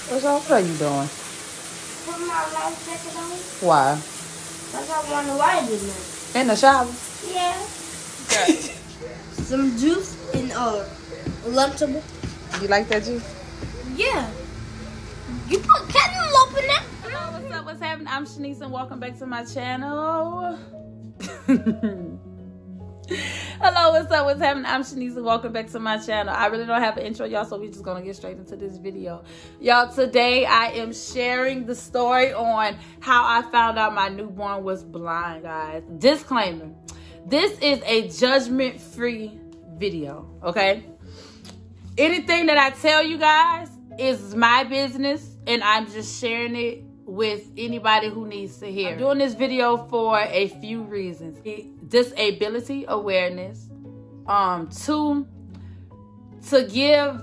What are you doing? Put my life jacket on. Why? Because I want to ride in it. In the shower? Yeah. Okay. Some juice and Lunchable. You like that juice? Yeah. You put cantaloupe in there? Hello, what's up? What's happening? I'm Shanice and welcome back to my channel. Hello, what's up? What's happening? I'm Shanice and welcome back to my channel. I really don't have an intro, y'all, so we're just gonna get straight into this video. Y'all, today I am sharing the story on how I found out my newborn was blind, guys. Disclaimer, this is a judgment-free video, okay? Anything that I tell you guys is my business, and I'm just sharing it with anybody who needs to hear. I'm doing this video for a few reasons. Disability awareness. 2, to give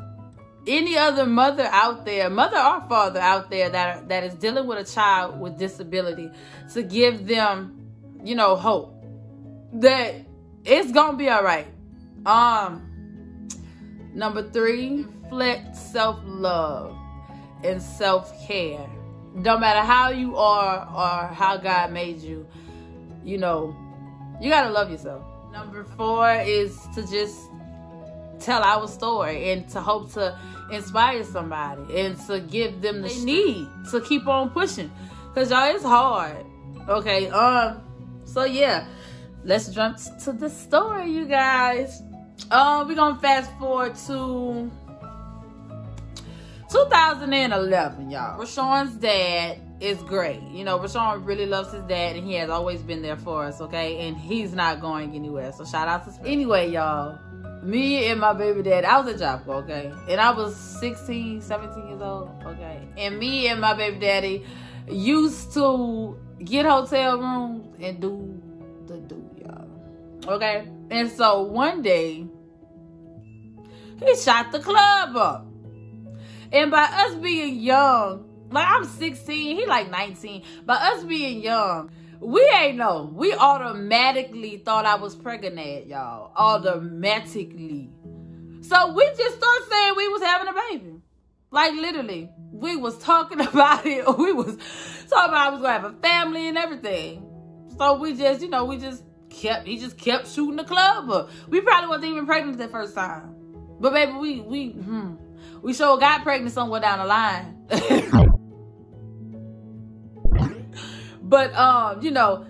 any other mother out there, mother or father out there that is dealing with a child with disability, to give them, you know, hope that it's gonna be all right. Number 3, reflect self-love and self-care. No matter how you are or how God made you, you know, you gotta love yourself. Number 4 is to just tell our story and to hope to inspire somebody and to give them the need to keep on pushing. Cause y'all, it's hard. Okay, so yeah, let's jump to the story, you guys. We're gonna fast forward to 2011, y'all. Rashawn's dad is great. You know, Rashawn really loves his dad, and he has always been there for us, okay? And he's not going anywhere, so shout out to... Anyway, y'all, me and my baby dad, I was at Job Corps, okay? And I was 16, 17 years old, okay? And me and my baby daddy used to get hotel rooms and do the y'all, okay? And so one day, he shot the club up. And by us being young, like I'm 16, he like 19. By us being young, we ain't know. We automatically thought I was pregnant, y'all. Automatically. So we just started saying we was having a baby. Like literally. We was talking about it. We was talking about I was going to have a family and everything. So we just, you know, he just kept shooting the club up. We probably wasn't even pregnant the first time. But baby, we sure got pregnant somewhere down the line. But, you know,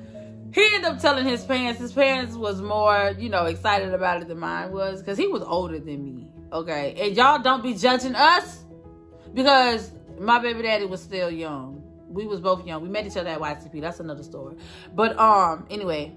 he ended up telling his parents. His parents was more, you know, excited about it than mine was. Because he was older than me, okay? And y'all don't be judging us. Because my baby daddy was still young. We was both young. We met each other at YCP. That's another story. But, anyway,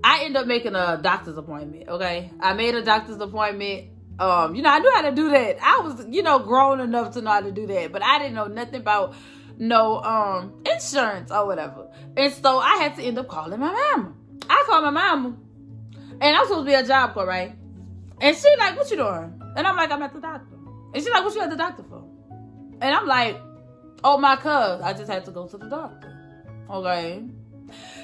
I ended up making a doctor's appointment, okay? I made a doctor's appointment. You know, I knew how to do that. I was, you know, grown enough to know how to do that. But I didn't know nothing about no insurance or whatever. And so I had to end up calling my mama. I called my mama. And I'm supposed to be at Job Corps, right? And she like, what you doing? And I'm like, I'm at the doctor. And she like, what you at the doctor for? And I'm like, oh, my cuz, I just had to go to the doctor. Okay.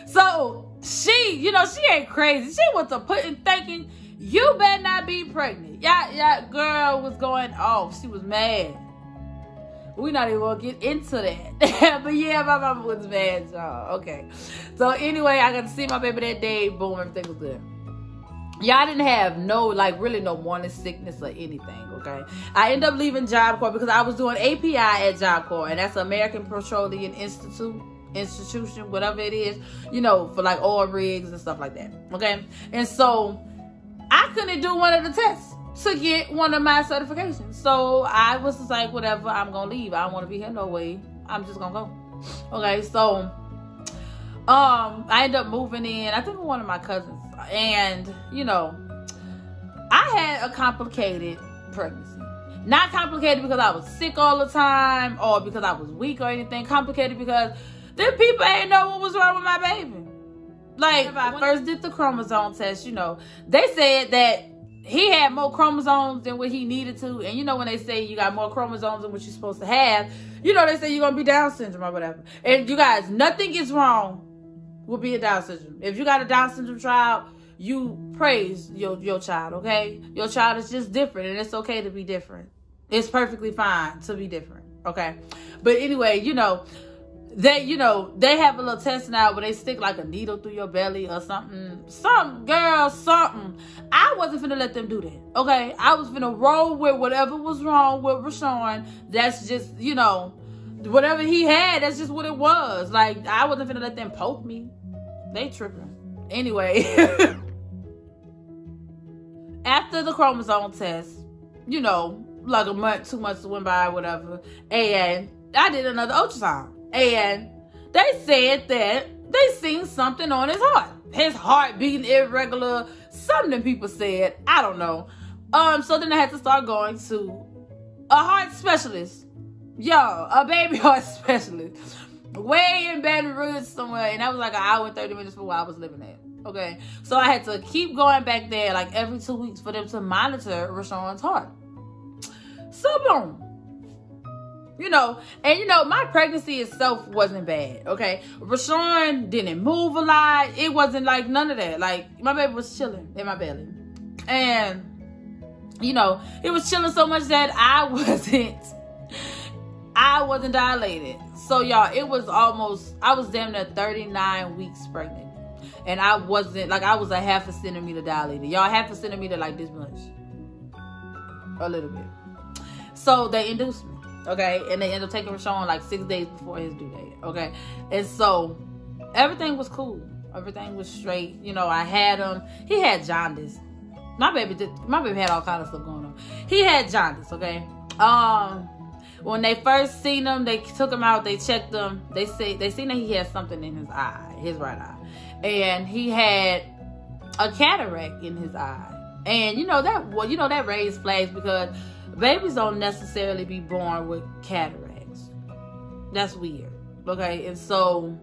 So she, you know, she ain't crazy. She went to putting thinking, you better not be pregnant. Yeah, girl was going off. She was mad. We're not even gonna get into that. But yeah, my mama was mad, y'all. Okay. So anyway, I got to see my baby that day. Boom, everything was good. Y'all didn't have no, like, really no morning sickness or anything, okay? I ended up leaving Job Corps because I was doing API at Job Corps, and that's American Petroleum Institution, whatever it is, you know, for like oil rigs and stuff like that, okay? And so I couldn't do one of the tests to get one of my certifications. So I was just like, whatever, I'm gonna leave. I don't want to be here no way. I'm just gonna go. Okay, so I ended up moving in, I think with one of my cousins. And, you know, I had a complicated pregnancy. Not complicated because I was sick all the time or because I was weak or anything. Complicated because them people ain't know what was wrong with my baby. Like, when I first did the chromosome test, you know, they said that he had more chromosomes than what he needed to. And you know when they say you got more chromosomes than what you're supposed to have, you know they say you're going to be Down syndrome or whatever. And you guys, nothing is wrong with being Down syndrome. If you got a Down syndrome child, you praise your child, okay? Your child is just different, and it's okay to be different. It's perfectly fine to be different, okay? But anyway, they have a little test now where they stick like a needle through your belly or something. Something. I wasn't finna let them do that, okay? I was finna roll with whatever was wrong with Rashawn. That's just, whatever he had, that's just what it was. Like, I wasn't finna let them poke me. They tripping. Anyway, after the chromosome test, like a month, 2 months went by, whatever, and I did another ultrasound. And they said that they seen something on his heart. His heart beating irregular. Something people said. I don't know. So then I had to start going to a heart specialist. A baby heart specialist. Way in Baton Rouge somewhere. And that was like an hour and 30 minutes from where I was living at. Okay. So I had to keep going back there like every 2 weeks for them to monitor Rashawn's heart. So boom. My pregnancy itself wasn't bad, okay? Rashawn didn't move a lot. It wasn't like none of that. Like, my baby was chilling in my belly. And, it was chilling so much that I wasn't dilated. So, y'all, I was damn near 39 weeks pregnant. And I wasn't, I was a half a centimeter dilated. Y'all, half a centimeter like this much. A little bit. So, they induced me. Okay, and they ended up taking Rashawn like 6 days before his due date. Okay, and so everything was cool. Everything was straight. I had him. He had jaundice. My baby had all kind of stuff going on. He had jaundice. Okay. When they first seen him, they took him out. They checked him. They seen that he had something in his eye, his right eye, and he had a cataract in his eye. And that raised flags because babies don't necessarily be born with cataracts. That's weird. Okay, and so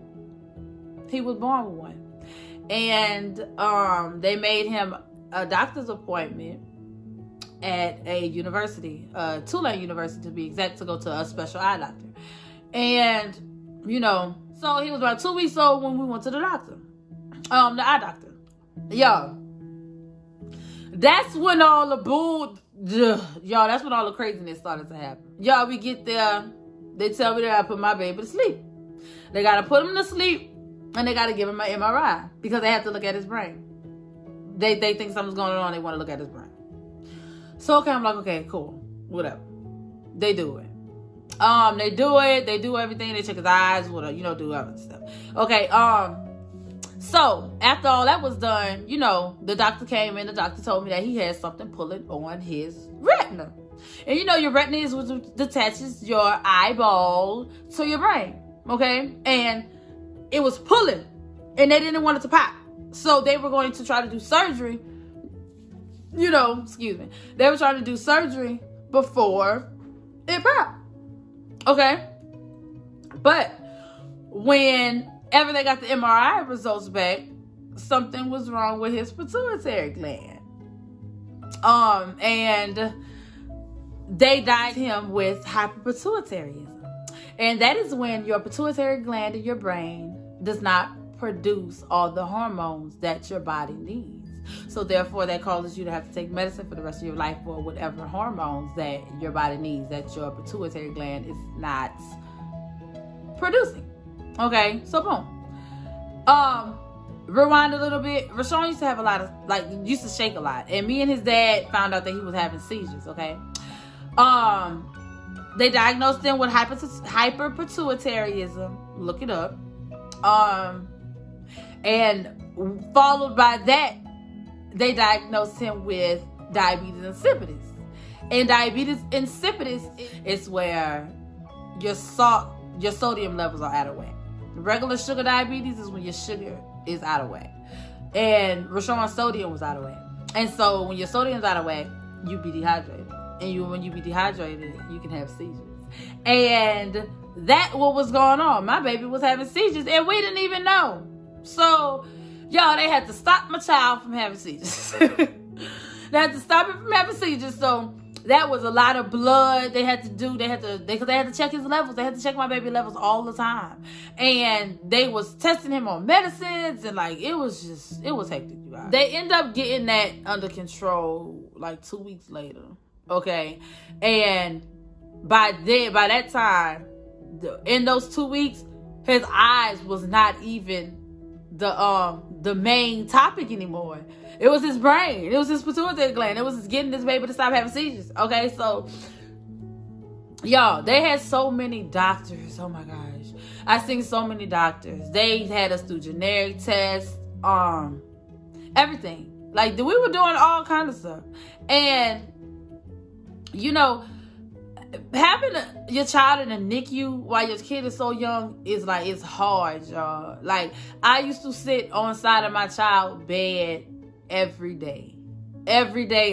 he was born with one. And they made him a doctor's appointment at a university, Tulane University to be exact, to go to a special eye doctor. And, so he was about 2 weeks old when we went to the doctor. The eye doctor. That's when all the that's when all the craziness started to happen. We get there. They tell me that I put my baby to sleep. They got to put him to sleep. And they got to give him an MRI. Because they have to look at his brain. They think something's going on. They want to look at his brain. So, okay, I'm like, okay, cool. Whatever. They do it. They do it. They do everything. They check his eyes. Whatever. Do other stuff. Okay, so, after all that was done, the doctor came in. The doctor told me that he had something pulling on his retina. And your retina is what detaches your eyeball to your brain. Okay? And it was pulling. And they didn't want it to pop. So, they were going to try to do surgery. Excuse me. They were trying to do surgery before it popped. Okay? But whenever they got the MRI results back, something was wrong with his pituitary gland. And they diagnosed him with hyperpituitarism. And that is when your pituitary gland in your brain does not produce all the hormones that your body needs. So therefore, that causes you to have to take medicine for the rest of your life for whatever hormones that your body needs that your pituitary gland is not producing. Okay, so boom. Rewind a little bit. Rashawn used to have a lot of, used to shake a lot. And me and his dad found out that he was having seizures, okay? They diagnosed him with hyperpituitarism. Look it up. And followed by that, they diagnosed him with diabetes insipidus. And diabetes insipidus is where your sodium levels are out of whack. Regular sugar diabetes is when your sugar is out of whack. And Rashawn's sodium was out of whack. And so when your sodium's out of whack, you be dehydrated. And when you be dehydrated, you can have seizures. And that's what was going on. My baby was having seizures and we didn't even know. So, y'all, they had to stop my child from having seizures. They had to stop it from having seizures. So that was a lot of blood they had to do. Because they had to check his levels. They had to check my baby levels all the time. And they was testing him on medicines. And it was hectic, you guys. They end up getting that under control 2 weeks later. Okay. And by that time, in those 2 weeks, his eyes was not even the main topic anymore. It was his brain. It was his pituitary gland. It was just getting this baby to stop having seizures. Okay, so y'all, they had so many doctors. Oh my gosh, I seen so many doctors. They had us do generic tests, everything. Like, we were doing all kinds of stuff. And you know, having your child in a NICU while your kid is so young is like, it's hard, y'all. Like, I used to sit on the side of my child's bed every day,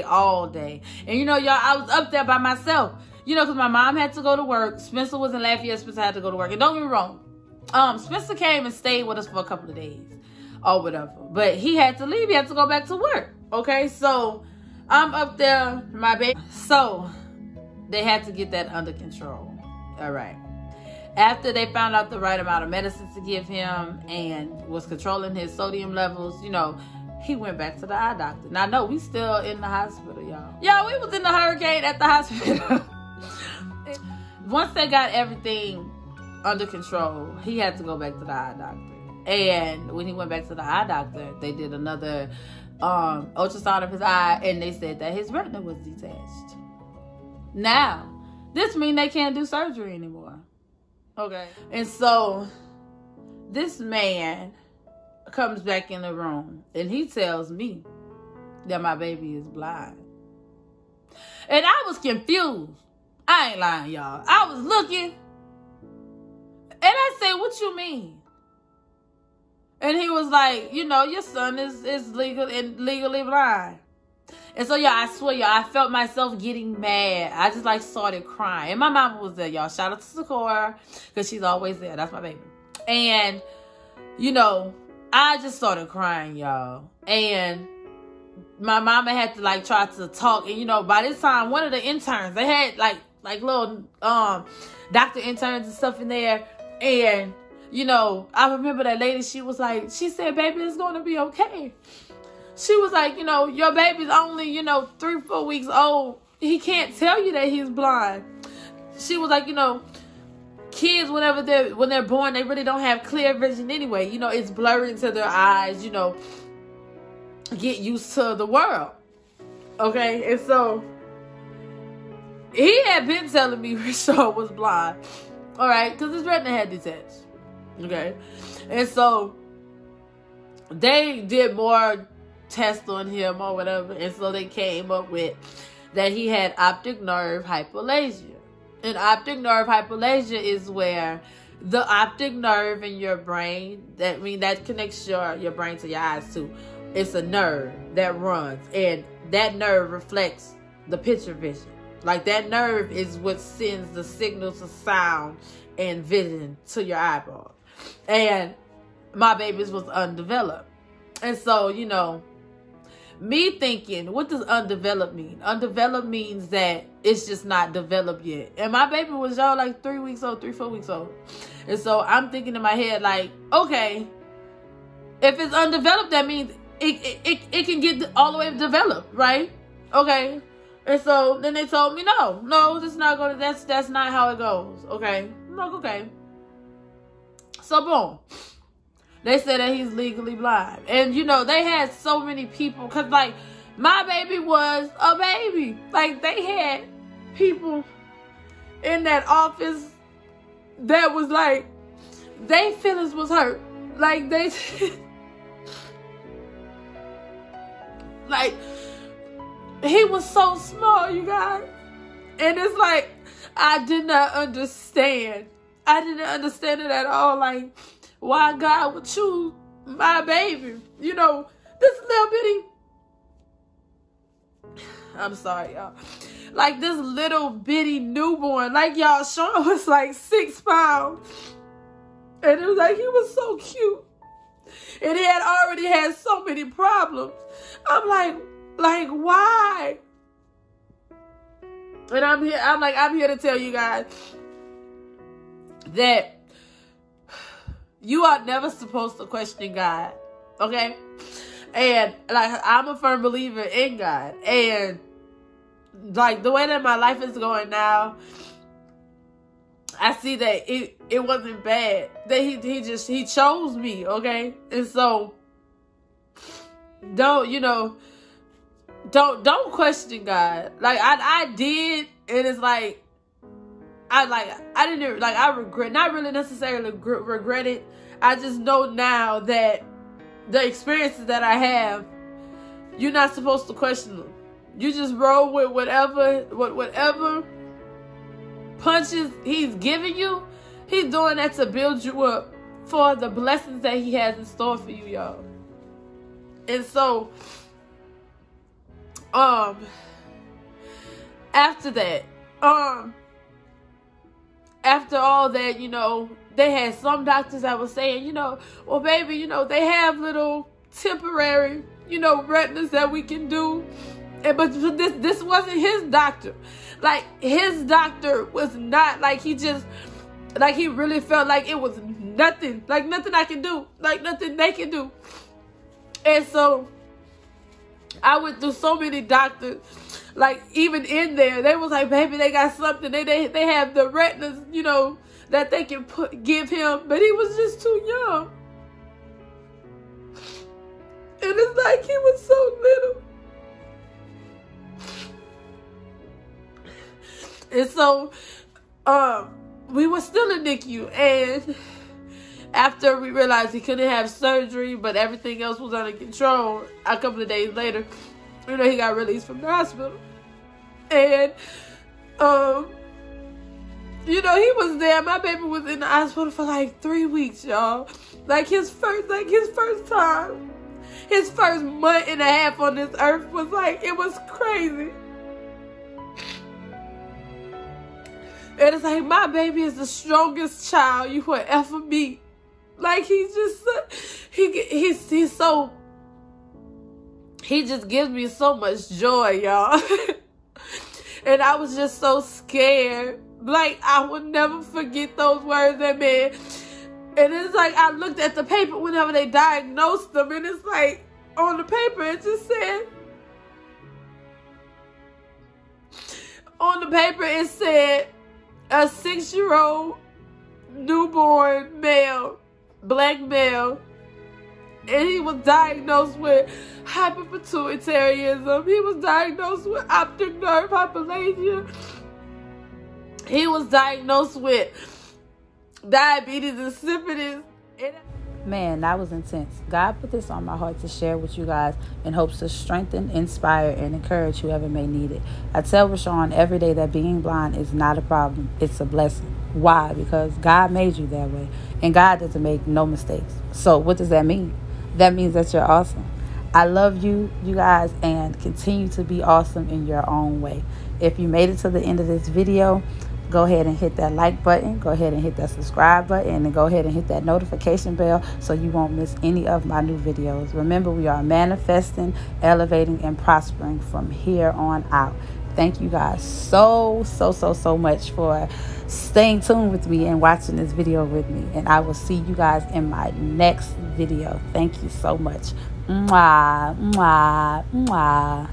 all day. And you know, y'all, I was up there by myself, you know, because my mom had to go to work. Spencer was in Lafayette. Spencer had to go to work. And don't get me wrong, Spencer came and stayed with us for a couple of days or whatever, but he had to leave. He had to go back to work. Okay, so I'm up there, my baby. So they had to get that under control. All right. After they found out the right amount of medicine to give him and was controlling his sodium levels, you know, he went back to the eye doctor. Now, no, we still in the hospital, y'all. Y'all, we was in the hurricane at the hospital. Once they got everything under control, he had to go back to the eye doctor. And when he went back to the eye doctor, they did another ultrasound of his eye, and they said that his retina was detached. Now, this means they can't do surgery anymore. Okay. And so this man comes back in the room and he tells me that my baby is blind. And I was confused. I ain't lying, y'all. I was looking and I said, what you mean? And he was like, you know, your son is legally blind. And so, y'all, I swear, y'all, I felt myself getting mad. I just, like, started crying. And my mama was there, y'all. Shout out to Sakura, because she's always there. That's my baby. And, you know, I just started crying, y'all. And my mama had to, like, try to talk. And, you know, by this time, one of the interns, they had, like little doctor interns and stuff in there. And, you know, I remember that lady, she said, baby, it's going to be okay. She was like, you know, your baby's only, you know, 3-4 weeks old. He can't tell you that he's blind. She was like, you know, kids, when they're born, they really don't have clear vision anyway. You know, it's blurry into their eyes, you know, get used to the world. Okay? And so, he had been telling me Rashawn was blind. All right? Because his retina had detached. Okay? And so, they did more test on him or whatever, and so they came up with that he had optic nerve hyperplasia. And optic nerve hyperplasia is where the optic nerve in your brain, that connects your brain to your eyes too, it's a nerve that runs, and that nerve reflects the picture vision. Like, that nerve is what sends the signals of sound and vision to your eyeball. And my baby's was undeveloped. And so, you know, me thinking, what does undeveloped mean? Undeveloped means that it's just not developed yet. And my baby was, y'all, like 3 weeks old, 3-4 weeks old. And so I'm thinking in my head, like, okay, if it's undeveloped, that means it can get all the way developed, right? Okay. And so then they told me, no, that's not how it goes. Okay. I'm like, okay. So boom. They said that he's legally blind. And, you know, they had so many people. Because, like, my baby was a baby. Like, they had people in that office that was, like, their feelings was hurt. Like, they... like, he was so small, you guys. And it's like, I did not understand. I didn't understand it at all. Like, why God would choose my baby. You know, this little bitty... I'm sorry, y'all. Like, this little bitty newborn. Like, y'all, Sean was like 6 pounds. And it was like, he was so cute. And he had already had so many problems. I'm like, why? And I'm here to tell you guys that you are never supposed to question God, okay? And, like, I'm a firm believer in God. And like the way that my life is going now, I see that it wasn't bad. That he chose me, okay? And so don't question God. Like I did, and it's like I didn't like, I regret, not really necessarily regret it. I just know now that the experiences that I have, you're not supposed to question them. You just roll with whatever punches he's giving you. He's doing that to build you up for the blessings that he has in store for you, y'all. And so, after that, after all that, they had some doctors that were saying, well, baby, they have little temporary, retinas that we can do. But this wasn't his doctor. Like, his doctor was not, like, he really felt like it was nothing. Like, nothing I can do. Like, nothing they can do. And so, I went through so many doctors. Like, even in there, they was like, baby, they got something. They have the retinas, that they can give him. But he was just too young. And it's like he was so little. And so, we were still in NICU, and after we realized he couldn't have surgery, but everything else was under control, a couple of days later, he got released from the hospital. And, he was there. My baby was in the hospital for like 3 weeks, y'all. Like his first time, his first month and a half on this earth was like, it was crazy. And it's like, my baby is the strongest child you will ever meet. Like, he just gives me so much joy, y'all. And I was just so scared. Like, I would never forget those words that man. And it's like, I looked at the paper whenever they diagnosed them, and it's like, on the paper, it just said, a 6-year-old newborn male, black male, and he was diagnosed with hyperpituitarism. He was diagnosed with optic nerve hyperplasia. He was diagnosed with diabetes insipidus. Man, that was intense. God put this on my heart to share with you guys in hopes to strengthen, inspire, and encourage whoever may need it. I tell Rashawn every day that being blind is not a problem. It's a blessing. Why? Because God made you that way. And God doesn't make no mistakes. So what does that mean? That means that you're awesome. I love you guys, and continue to be awesome in your own way. If you made it to the end of this video, go ahead and hit that like button. Go ahead and hit that subscribe button. And go ahead and hit that notification bell so you won't miss any of my new videos. Remember, we are manifesting, elevating, and prospering from here on out. Thank you guys so much for staying tuned with me and watching this video with me. And I will see you guys in my next video. Thank you so much. Mwah, mwah, mwah.